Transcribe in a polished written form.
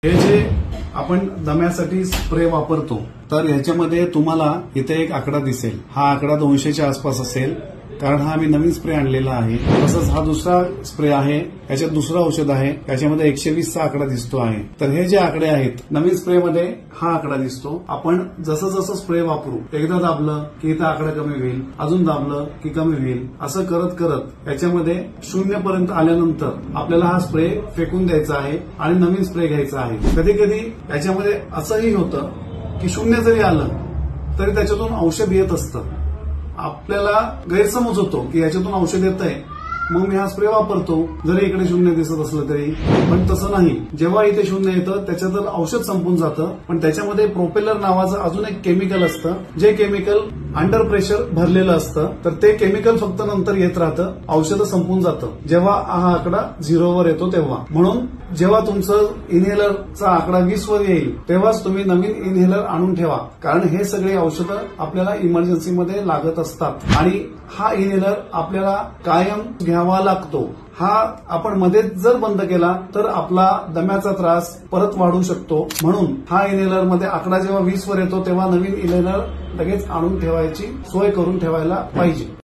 हे जे आपण दम्यासाठी स्प्रे वापरतो तर ह्याच्यामध्ये तुम्हाला इथे एक आकडा दिसेल। हा आकडा 200च्या आसपास असेल, कारण हा आम्ही नवीन स्प्रे आणलेला आहे। तसंच हा दुसरा स्प्रे आहे, याच्यात दुसरं औषध आहे, याच्यामध्ये 120चा आकडा दिसतो आहे। तर हे जे आकडे आहेत नवीन स्प्रेमध्ये हा आकडा दिसतो। आपण जसं जसं स्प्रे वापरू, एकदा दाबलं की इथं आकडा कमी होईल, अजून दाबलं की कमी होईल, असं करत करत याच्यामध्ये 0 पर्यंत आल्यानंतर आपल्याला हा स्प्रे फेकून द्यायचा आहे आणि नवीन स्प्रे घ्यायचा आहे। कधी कधी याच्यामध्ये असंही होतं की 0 जरी आलं तरी त्याच्यातून औषध येत असतं। आपल्याला गैरसमज होतो की याच्यातून औषध येत आहे, मग मी हा स्प्रे वापरतो जरी इकडे 0 दिसत असलं तरी। पण तसं नाही, जेव्हा इथे 0 येतं त्याच्यात औषध संपून जातं, पण त्याच्यामध्ये प्रोपेलर नावाचं अजून एक केमिकल असतं, जे केमिकल अंडर प्रेशर भरलेलं असतं। तर ते केमिकल फक्त नंतर येत राहतं, औषध संपून जातं जेव्हा हा आकडा 0 वर येतो तेव्हा। म्हणून जेव्हा तुमचं इनहेलरचा आकडा 20 वर येईल तेव्हाच तुम्ही नवीन इनहेलर आणून ठेवा, कारण हे सगळे औषधं आपल्याला इमर्जन्सीमध्ये लागत असतात आणि हा इनहेलर आपल्याला कायम घ्यावा लागतो। हा आपण मध्येच जर बंद केला तर आपला दम्याचा त्रास परत वाढू शकतो। म्हणून हा इनहेलर मध्ये आकडा जेव्हा 20 वर येतो तेव्हा नवीन इनहेलर लगेच आणून ठेवायची सोय करून ठेवायला पाहिजे।